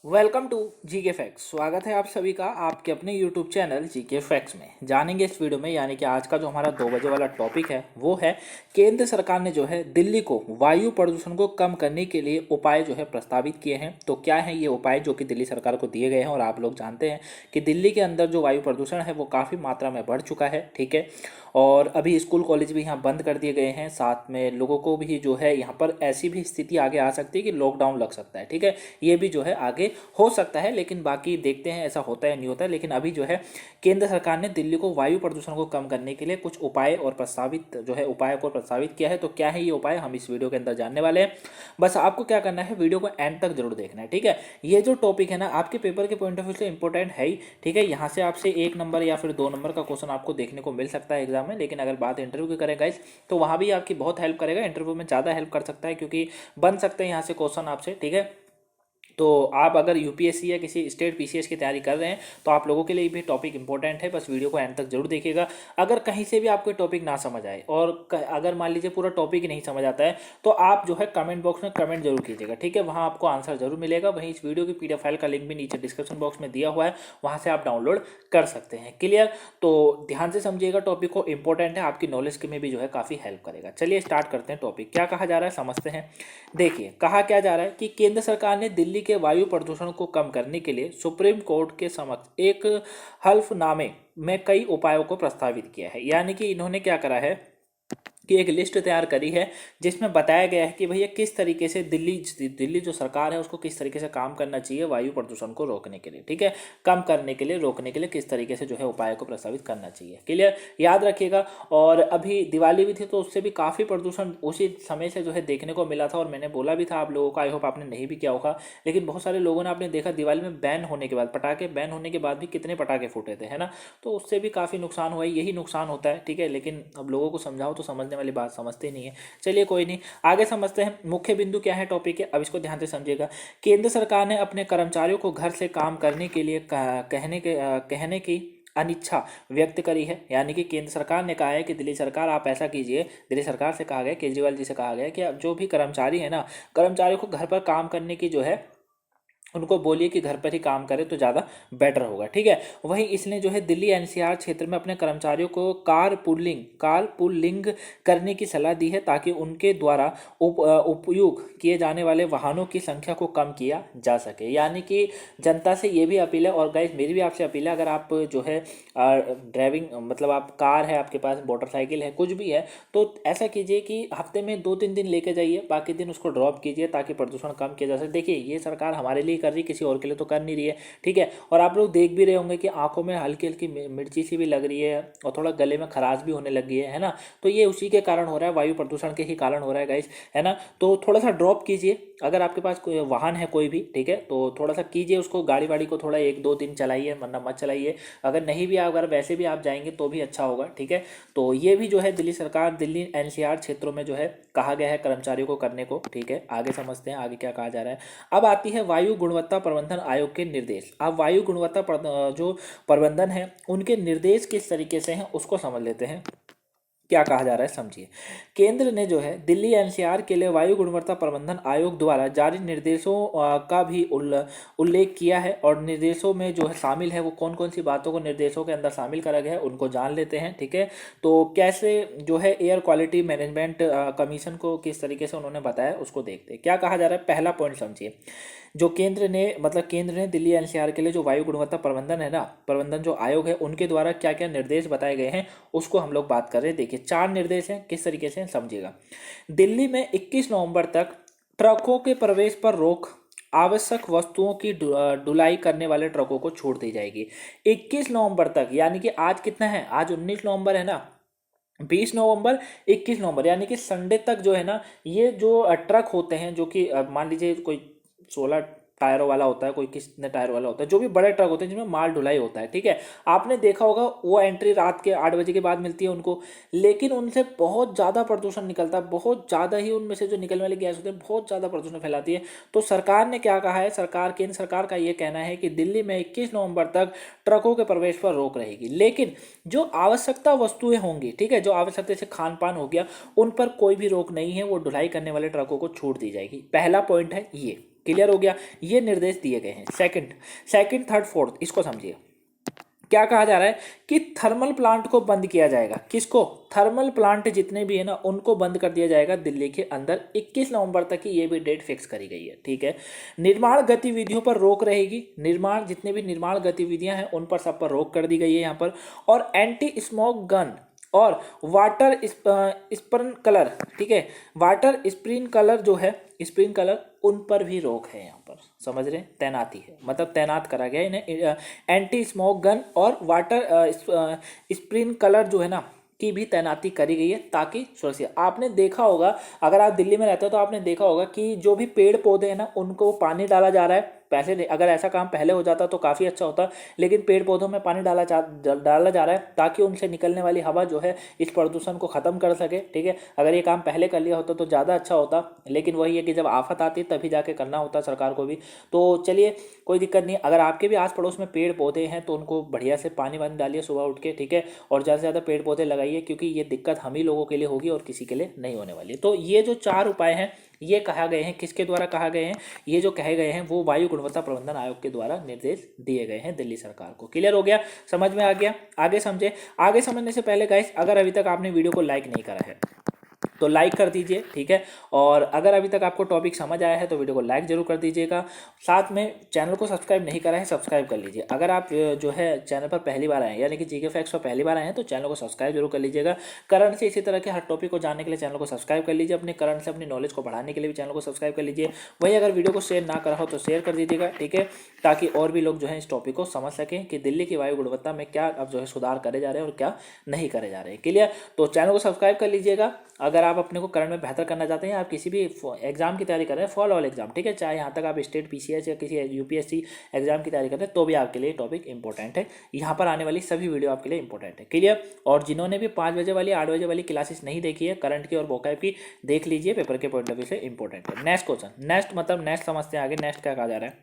Welcome to GK facts. स्वागत है आप सभी का आपके अपने यूट्यूब चैनल जीके फैक्ट्स में। जानेंगे इस वीडियो में, यानी कि आज का जो हमारा 2 बजे वाला टॉपिक है वो है केंद्र सरकार ने जो है दिल्ली को वायु प्रदूषण को कम करने के लिए उपाय जो है प्रस्तावित किए हैं। तो क्या है ये उपाय जो कि दिल्ली सरकार को दिए गए हैं। और आप लोग जानते हैं कि दिल्ली के अंदर जो वायु प्रदूषण है वो काफ़ी मात्रा में बढ़ चुका है, ठीक है। और अभी स्कूल कॉलेज भी यहाँ बंद कर दिए गए हैं, साथ में लोगों को भी जो है यहाँ पर ऐसी भी स्थिति आगे आ सकती है कि लॉकडाउन लग सकता है, ठीक है। ये भी जो है आगे हो सकता है, लेकिन बाकी देखते हैं ऐसा होता है नहीं होता है। लेकिन अभी जो है केंद्र सरकार ने दिल्ली को वायु प्रदूषण को कम करने के लिए कुछ उपाय और प्रस्तावित जो है उपाय को प्रस्तावित किया है। तो क्या है ये उपाय, हम इस वीडियो के अंदर जानने वाले हैं। बस आपको क्या करना है, वीडियो को एंड तक जरूर देखना है, ठीक है। ये जो टॉपिक है ना आपके पेपर के पॉइंट ऑफ व्यू से इंपॉर्टेंट है ही, ठीक है। यहाँ से आपसे 1 नंबर या फिर 2 नंबर का क्वेश्चन आपको देखने को मिल सकता है एग्जाम में। लेकिन अगर बात इंटरव्यू की करें गाइस, तो वहाँ भी आपकी बहुत हेल्प करेगा। इंटरव्यू में ज़्यादा हेल्प कर सकता है, क्योंकि बन सकते हैं यहाँ से क्वेश्चन आपसे, ठीक है। तो आप अगर यूपीएससी या किसी स्टेट पीसीएस की तैयारी कर रहे हैं तो आप लोगों के लिए भी टॉपिक इंपॉर्टेंट है। बस वीडियो को एंड तक जरूर देखिएगा। अगर कहीं से भी आपको टॉपिक ना समझ आए और अगर मान लीजिए पूरा टॉपिक ही नहीं समझ आता है, तो आप जो है कमेंट बॉक्स में कमेंट जरूर कीजिएगा, ठीक है। वहाँ आपको आंसर जरूर मिलेगा। वहीं इस वीडियो की पीडीएफ फाइल का लिंक भी नीचे डिस्क्रिप्शन बॉक्स में दिया हुआ है, वहाँ से आप डाउनलोड कर सकते हैं। क्लियर? तो ध्यान से समझिएगा, टॉपिक को इंपॉर्टेंट है, आपकी नॉलेज के में भी जो है काफ़ी हेल्प करेगा। चलिए स्टार्ट करते हैं। टॉपिक क्या कहा जा रहा है समझते हैं। देखिए कहा क्या जा रहा है कि केंद्र सरकार ने दिल्ली के वायु प्रदूषण को कम करने के लिए सुप्रीम कोर्ट के समक्ष एक हल्फनामे में कई उपायों को प्रस्तावित किया है। यानी कि इन्होंने क्या करा है कि एक लिस्ट तैयार करी है जिसमें बताया गया है कि भैया किस तरीके से दिल्ली जो सरकार है उसको किस तरीके से काम करना चाहिए वायु प्रदूषण को रोकने के लिए, ठीक है। कम करने के लिए, रोकने के लिए किस तरीके से जो है उपाय को प्रस्तावित करना चाहिए। क्लियर? याद रखिएगा। और अभी दिवाली भी थी तो उससे भी काफ़ी प्रदूषण उसी समय से जो है देखने को मिला था। और मैंने बोला भी था आप लोगों को, आई होप आपने नहीं भी किया होगा। लेकिन बहुत सारे लोगों ने आपने देखा दिवाली में बैन होने के बाद, पटाखे बैन होने के बाद भी कितने पटाखे फूटे थे, है ना। तो उससे भी काफ़ी नुकसान हुआ है, यही नुकसान होता है, ठीक है। लेकिन अब लोगों को समझाओ तो समझने वाली बात समझते नहीं है। चलिए कोई नहीं, आगे समझते हैं। मुख्य बिंदु क्या है टॉपिक के, अब इसको ध्यान से समझिएगा। केंद्र सरकार ने अपने कर्मचारियों को घर से काम करने के लिए कहने की अनिच्छा व्यक्त करी है। यानी कि केंद्र सरकार ने कहा है कि दिल्ली सरकार आप ऐसा कीजिए। दिल्ली सरकार से कहा गया, केजरीवाल जी से कहा गया कि अब जो भी कर्मचारी है ना, कर्मचारियों को घर पर काम करने की जो है उनको बोलिए कि घर पर ही काम करें तो ज़्यादा बेटर होगा, ठीक है। वहीं इसने जो है दिल्ली एनसीआर क्षेत्र में अपने कर्मचारियों को कार पुलिंग करने की सलाह दी है, ताकि उनके द्वारा उपयोग किए जाने वाले वाहनों की संख्या को कम किया जा सके। यानी कि जनता से ये भी अपील है, और गाइस मेरी भी आपसे अपील है, अगर आप जो है ड्राइविंग मतलब आप कार है आपके पास, मोटरसाइकिल है, कुछ भी है, तो ऐसा कीजिए कि हफ्ते में 2-3 दिन लेके जाइए, बाकी दिन उसको ड्रॉप कीजिए, ताकि प्रदूषण कम किया जा सके। देखिए ये सरकार हमारे लिए कर रही, किसी और के लिए तो कर नहीं रही है, ठीक है। और आप लोग देख भी रहे होंगे कि आंखों में हल्की हल्की मिर्ची सी भी लग रही है, और थोड़ा गले में खराश भी होने लगी है ना। तो ये उसी के कारण हो रहा है, वायु प्रदूषण के ही कारण हो रहा है गाइस, है ना। तो थोड़ा सा ड्रॉप कीजिए, अगर आपके पास कोई वाहन है कोई भी, ठीक है, तो थोड़ा सा कीजिए उसको, गाड़ी वाड़ी को थोड़ा 1-2 दिन चलाइए, वरना मत चलाइए। अगर नहीं भी, अगर वैसे भी आप जाएंगे तो भी अच्छा होगा, ठीक है। तो ये भी जो है दिल्ली सरकार, दिल्ली एनसीआर क्षेत्रों में जो है कहा गया है कर्मचारियों को करने को, ठीक है। आगे समझते हैं आगे क्या कहा जा रहा है। अब आती है वायु गुणवत्ता प्रबंधन आयोग के निर्देश। अब वायु गुणवत्ता जो प्रबंधन है उनके निर्देश किस तरीके से हैं उसको समझ लेते हैं। क्या कहा जा रहा है समझिए। केंद्र ने जो है दिल्ली एनसीआर के लिए वायु गुणवत्ता प्रबंधन आयोग द्वारा जारी निर्देशों का भी उल्लेख किया है। और निर्देशों में जो है शामिल है, वो कौन कौन सी बातों को निर्देशों के अंदर शामिल करा गया है उनको जान लेते हैं, ठीक है। तो कैसे जो है एयर क्वालिटी मैनेजमेंट कमीशन को किस तरीके से उन्होंने बताया उसको देखते हैं। क्या कहा जा रहा है, पहला पॉइंट समझिए। जो केंद्र ने दिल्ली एनसीआर के लिए जो वायु गुणवत्ता प्रबंधन है ना, प्रबंधन जो आयोग है, उनके द्वारा क्या क्या निर्देश बताए गए हैं उसको हम लोग बात कर रहे हैं। देखिए 4 निर्देश हैं, किस तरीके से समझिएगा। दिल्ली में 21 नवंबर तक ट्रकों के प्रवेश पर रोक, आवश्यक वस्तुओं की ढुलाई करने वाले ट्रकों को छूट दी जाएगी 21 नवंबर तक। यानी कि आज कितना है, आज 19 नवंबर है ना, 20 नवंबर 21 नवंबर, यानी कि संडे तक जो है ना, ये जो ट्रक होते हैं, जो कि मान लीजिए कोई 16 टायरों वाला होता है, कोई कितने टायर वाला होता है, जो भी बड़े ट्रक होते हैं जिनमें माल ढुलाई होता है, ठीक है। आपने देखा होगा वो एंट्री रात के 8 बजे के बाद मिलती है उनको, लेकिन उनसे बहुत ज़्यादा प्रदूषण निकलता है, बहुत ज़्यादा ही उनमें से जो निकलने वाली गैस होती है बहुत ज़्यादा प्रदूषण फैलाती है। तो सरकार ने क्या कहा है, केंद्र सरकार का ये कहना है कि दिल्ली में 21 नवंबर तक ट्रकों के प्रवेश पर रोक रहेगी, लेकिन जो आवश्यकता वस्तुएं होंगी, ठीक है, जो आवश्यकता जैसे खान पान हो गया, उन पर कोई भी रोक नहीं है, वो ढुलाई करने वाले ट्रकों को छूट दी जाएगी। पहला पॉइंट है ये, क्लियर हो गया, ये निर्देश दिए गए हैं। सेकंड थर्ड फोर्थ इसको समझिए। क्या कहा जा रहा है कि थर्मल प्लांट को बंद किया जाएगा। किसको? थर्मल प्लांट जितने भी है ना उनको बंद कर दिया जाएगा दिल्ली के अंदर। 21 नवंबर तक की ये भी डेट फिक्स करी गई है। ठीक है, निर्माण गतिविधियों पर रोक रहेगी। जितने भी निर्माण गतिविधियां हैं उन पर सब पर रोक कर दी गई है यहाँ पर। और एंटी स्मोक गन और वाटर स्प्रिंकलर, ठीक है, वाटर स्प्रिंकलर जो है स्प्रिंकलर उन पर भी रोक है यहाँ पर। समझ रहे हैं? तैनाती है, मतलब तैनात करा गया इन्हें। एंटी स्मोक गन और वाटर स्प्रिंकलर जो है ना की भी तैनाती करी गई है ताकि सुरक्षित। आपने देखा होगा, अगर आप दिल्ली में रहते हो तो आपने देखा होगा कि जो भी पेड़ पौधे हैं ना उनको पानी डाला जा रहा है। पैसे नहीं, अगर ऐसा काम पहले हो जाता तो काफ़ी अच्छा होता, लेकिन पेड़ पौधों में पानी डाला जा रहा है ताकि उनसे निकलने वाली हवा जो है इस प्रदूषण को ख़त्म कर सके। ठीक है, अगर ये काम पहले कर लिया होता तो ज़्यादा अच्छा होता, लेकिन वही है कि जब आफत आती है तभी जाके करना होता सरकार को भी। तो चलिए कोई दिक्कत नहीं, अगर आपके भी आस पड़ोस में पेड़ पौधे हैं तो उनको बढ़िया से पानी वानी डालिए सुबह उठ के। ठीक है, और ज़्यादा से ज़्यादा पेड़ पौधे लगाइए, क्योंकि ये दिक्कत हम ही लोगों के लिए होगी और किसी के लिए नहीं होने वाली है। तो ये जो 4 उपाय हैं ये कहा गए हैं, किसके द्वारा कहा गए हैं? ये जो कहे गए हैं वो वायु गुणवत्ता प्रबंधन आयोग के द्वारा निर्देश दिए गए हैं दिल्ली सरकार को। क्लियर हो गया? समझ में आ गया? आगे समझे। आगे समझने से पहले गाइस, अगर अभी तक आपने वीडियो को लाइक नहीं करा है तो लाइक कर दीजिए। ठीक है, और अगर अभी तक आपको टॉपिक समझ आया है तो वीडियो को लाइक जरूर कर दीजिएगा। साथ में चैनल को सब्सक्राइब नहीं करा है, सब्सक्राइब कर लीजिए। अगर आप जो है चैनल पर पहली बार आए हैं, यानी कि जीके फैक्ट्स पर पहली बार आए हैं, तो चैनल को सब्सक्राइब जरूर कर लीजिएगा। करंट से इसी तरह के हर टॉपिक को जानने के लिए चैनल को सब्सक्राइब कर लीजिए। अपने करंट से अपनी नॉलेज को बढ़ाने के लिए भी चैनल को सब्सक्राइब कर लीजिए। वही अगर वीडियो को शेयर ना करा हो तो शेयर कर दीजिएगा। ठीक है, ताकि और भी लोग जो है इस टॉपिक को समझ सकें कि दिल्ली की वायु गुणवत्ता में क्या अब जो है सुधार करे जा रहे हैं और क्या नहीं करे जा रहे हैं। क्लियर? तो चैनल को सब्सक्राइब कर लीजिएगा। अगर आप अपने को करंट में बेहतर करना चाहते हैं, आप किसी भी एग्जाम की तैयारी कर रहे हैं, फॉर ऑल एग्जाम, ठीक है, चाहे यहाँ तक आप स्टेट पीसीएस या किसी यूपीएससी एग्जाम की तैयारी कर रहे हैं, तो भी आपके लिए टॉपिक इंपॉर्टेंट है। यहाँ पर आने वाली सभी वीडियो आपके लिए इंपॉर्टेंट है। क्लियर? और जिन्होंने भी 5 बजे वाली 8 बजे वाली क्लासेस नहीं देखी है करंट की और वोकैब की, देख लीजिए, पेपर के पॉइंट ऑफ व्यू से इंपॉर्टेंट है। नेक्स्ट क्वेश्चन, नेक्स्ट समझते हैं आगे। नेक्स्ट क्या कहा जा रहा है?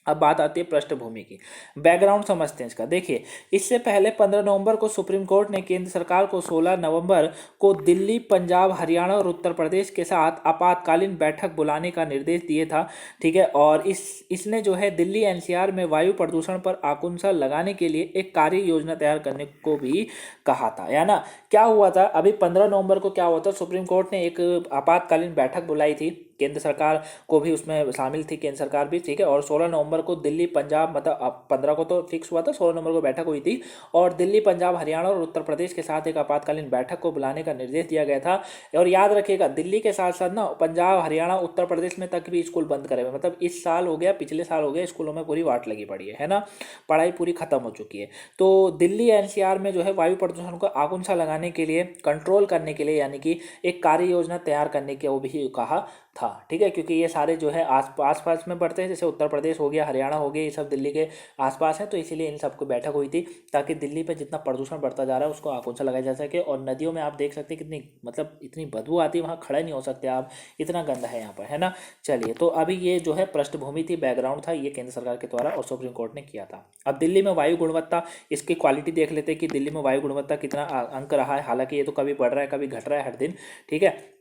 अब बात आती है पृष्ठभूमि की, बैकग्राउंड समझते हैं इसका। देखिए, इससे पहले 15 नवंबर को सुप्रीम कोर्ट ने केंद्र सरकार को 16 नवंबर को दिल्ली, पंजाब, हरियाणा और उत्तर प्रदेश के साथ आपातकालीन बैठक बुलाने का निर्देश दिए था। ठीक है, और इसने जो है दिल्ली एनसीआर में वायु प्रदूषण पर आकुंशा लगाने के लिए एक कार्य योजना तैयार करने को भी कहा था, है ना। क्या हुआ था अभी 15 नवंबर को? क्या हुआ था, सुप्रीम कोर्ट ने एक आपातकालीन बैठक बुलाई थी, केंद्र सरकार को भी उसमें शामिल थी, केंद्र सरकार भी। ठीक है, और 16 नवंबर को दिल्ली, पंजाब, मतलब 15 को तो फिक्स हुआ था, 16 नवंबर को बैठक हुई थी, और दिल्ली, पंजाब, हरियाणा और उत्तर प्रदेश के साथ एक आपातकालीन बैठक को बुलाने का निर्देश दिया गया था। और याद रखिएगा, दिल्ली के साथ साथ ना पंजाब, हरियाणा, उत्तर प्रदेश में तक भी स्कूल बंद करे हुए, मतलब इस साल हो गया, पिछले साल हो गया, स्कूलों में पूरी वाट लगी पड़ी है ना, पढ़ाई पूरी खत्म हो चुकी है। तो दिल्ली एनसीआर में जो है वायु प्रदूषण को आकुंशा लगाने के लिए, कंट्रोल करने के लिए, यानी कि एक कार्य योजना तैयार करने के वो भी कहा था। ठीक है, क्योंकि ये सारे जो है आसपास में पड़ते हैं, जैसे उत्तर प्रदेश हो गया, हरियाणा हो गया, ये सब दिल्ली के आसपास हैं, तो इसीलिए इन सबको बैठक हुई थी ताकि दिल्ली पे जितना प्रदूषण बढ़ता जा रहा है उसको आकुंशा लगाया जा सके। और नदियों में आप देख सकते हैं कितनी, मतलब इतनी बदबू आती है, वहाँ खड़े नहीं हो सकते आप, इतना गंदा है यहाँ पर, है ना। चलिए, तो अभी ये जो है पृष्ठभूमि थी, बैकग्राउंड था, ये केंद्र सरकार के द्वारा और सुप्रीम कोर्ट ने किया था। अब दिल्ली में वायु गुणवत्ता, इसकी क्वालिटी देख लेते हैं कि दिल्ली में वायु गुणवत्ता कितना अंक रहा है। हालांकि ये तो कभी बढ़ रहा है कभी घट रहा है हर दिन। ठीक है,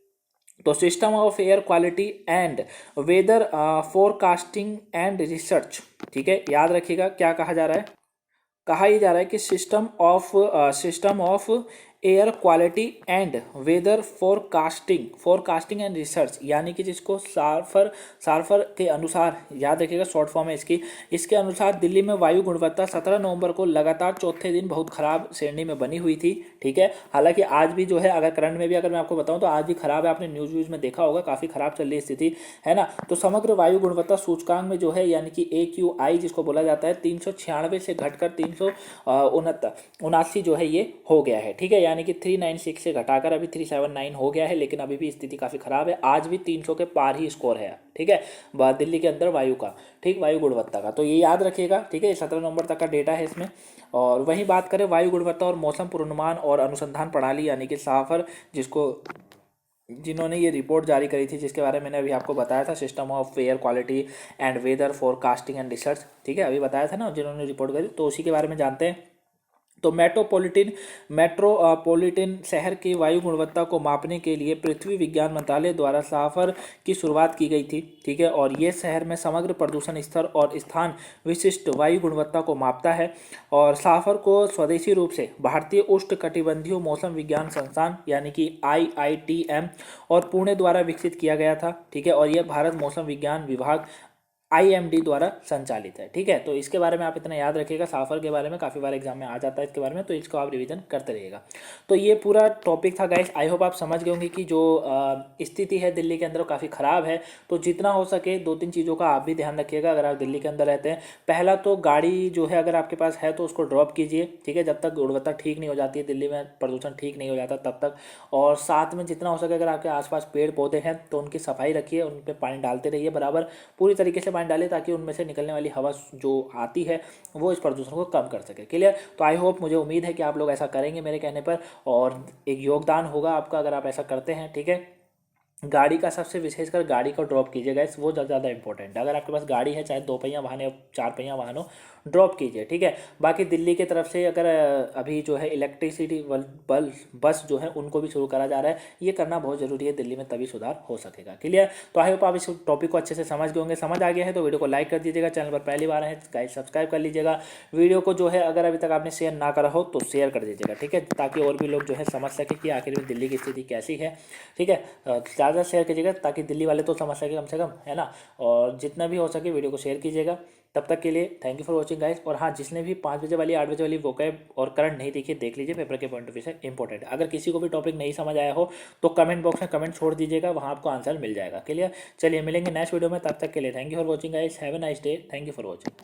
तो System of Air Quality and Weather Forecasting and Research, ठीक है, याद रखिएगा क्या कहा जा रहा है। कहा ही जा रहा है कि System of Air Quality and Weather Forecasting and Research, यानी कि जिसको सार्फर के अनुसार, याद रखिएगा शॉर्ट फॉर्म है इसके अनुसार दिल्ली में वायु गुणवत्ता 17 नवंबर को लगातार चौथे दिन बहुत खराब श्रेणी में बनी हुई थी। ठीक है, हालांकि आज भी जो है, अगर करंट में भी अगर मैं आपको बताऊं तो आज भी खराब है, आपने न्यूज़ में देखा होगा, काफ़ी खराब चल रही स्थिति है ना। तो समग्र वायु गुणवत्ता सूचकांक में जो है, यानी कि AQI जिसको बोला जाता है, 396 से घटकर 379 जो है ये हो गया है। ठीक है, यानी कि 396 से घटाकर अभी 379 हो गया है, लेकिन अभी भी स्थिति काफ़ी खराब है। आज भी 300 के पार ही स्कोर है। ठीक है, दिल्ली के अंदर वायु का, ठीक, वायु गुणवत्ता का, तो ये याद रखिएगा। ठीक है, 17 नवंबर तक का डेटा है इसमें। और वही बात करें वायु गुणवत्ता और मौसम पूर्वानुमान और अनुसंधान प्रणाली, यानी कि साफर, जिन्होंने ये रिपोर्ट जारी करी थी, जिसके बारे में मैंने अभी आपको बताया था, System of Air Quality and Weather Forecasting and Research. ठीक है, अभी बताया था ना जिन्होंने रिपोर्ट करी, तो उसी के बारे में जानते हैं। तो मेट्रोपॉलिटन शहर की वायु गुणवत्ता को मापने के लिए पृथ्वी विज्ञान मंत्रालय द्वारा साफर की शुरुआत की गई थी। ठीक है, और ये शहर में समग्र प्रदूषण स्तर और स्थान विशिष्ट वायु गुणवत्ता को मापता है। और साफर को स्वदेशी रूप से भारतीय उष्णकटिबंधीय मौसम विज्ञान संस्थान यानी कि IITM और पुणे द्वारा विकसित किया गया था। ठीक है, और यह भारत मौसम विज्ञान विभाग IMD द्वारा संचालित है। ठीक है, तो इसके बारे में आप इतना याद रखिएगा, साफर के बारे में काफ़ी बार एग्जाम में आ जाता है इसके बारे में, तो इसको आप रिवीजन करते रहिएगा। तो ये पूरा टॉपिक था गाइस। आई होप आप समझ गए होंगे कि जो स्थिति है दिल्ली के अंदर वो काफ़ी ख़राब है। तो जितना हो सके 2-3 चीज़ों का आप भी ध्यान रखिएगा अगर आप दिल्ली के अंदर रहते हैं। पहला तो गाड़ी जो है अगर आपके पास है तो उसको ड्रॉप कीजिए। ठीक है, जब तक गुणवत्ता ठीक नहीं हो जाती है, दिल्ली में प्रदूषण ठीक नहीं हो जाता तब तक। और साथ में जितना हो सके अगर आपके आसपास पेड़ पौधे हैं तो उनकी सफाई रखिए, उन पर पानी डालते रहिए बराबर, पूरी तरीके से डालें ताकि उनमें से निकलने वाली हवा जो आती है वो इस प्रदूषण को कम कर सके। क्लियर? तो आई होप, मुझे उम्मीद है कि आप लोग ऐसा करेंगे मेरे कहने पर, और एक योगदान होगा आपका अगर आप ऐसा करते हैं। ठीक है, गाड़ी का सबसे विशेषकर गाड़ी को ड्रॉप कीजिएगा, इस वो ज़्यादा इंपॉर्टेंट है। अगर आपके पास गाड़ी है, चाहे 2 पहिया वाहन या 4 पहिया वाहन हो, ड्रॉप कीजिए। ठीक है, बाकी दिल्ली की तरफ से अगर अभी जो है इलेक्ट्रिसिटी बस जो है उनको भी शुरू करा जा रहा है, ये करना बहुत ज़रूरी है दिल्ली में, तभी सुधार हो सकेगा। क्लियर? तो आई होप आप इस टॉपिक को अच्छे से समझ गए होंगे। समझ आ गया है तो वीडियो को लाइक कर दीजिएगा, चैनल पर पहली बार है गाइस सब्सक्राइब कर लीजिएगा। वीडियो को जो है अगर अभी तक आपने शेयर ना करा हो तो शेयर कर दीजिएगा। ठीक है, ताकि और भी लोग जो है समझ सके कि आखिर में दिल्ली की स्थिति कैसी है। ठीक है, ज़्यादा शेयर कीजिएगा ताकि दिल्ली वाले तो समझ सके कम से कम, है ना। और जितना भी हो सके वीडियो को शेयर कीजिएगा। तब तक के लिए thank you for watching guys. और हाँ, जिसने भी 5 बजे वाली 8 बजे वाली वोकैब और करंट नहीं देखी, देख लीजिए, पेपर के पॉइंट ऑफ व्यू से इंपॉर्टेंट है। अगर किसी को भी टॉपिक नहीं समझ आया हो तो कमेंट बॉक्स में कमेंट छोड़ दीजिएगा, वहाँ आपको आंसर मिल जाएगा। क्लियर? चलिए मिलेंगे नेक्स्ट वीडियो में, तब तक के लिए thank you for watching guys. Have a nice day. Thank you for watching.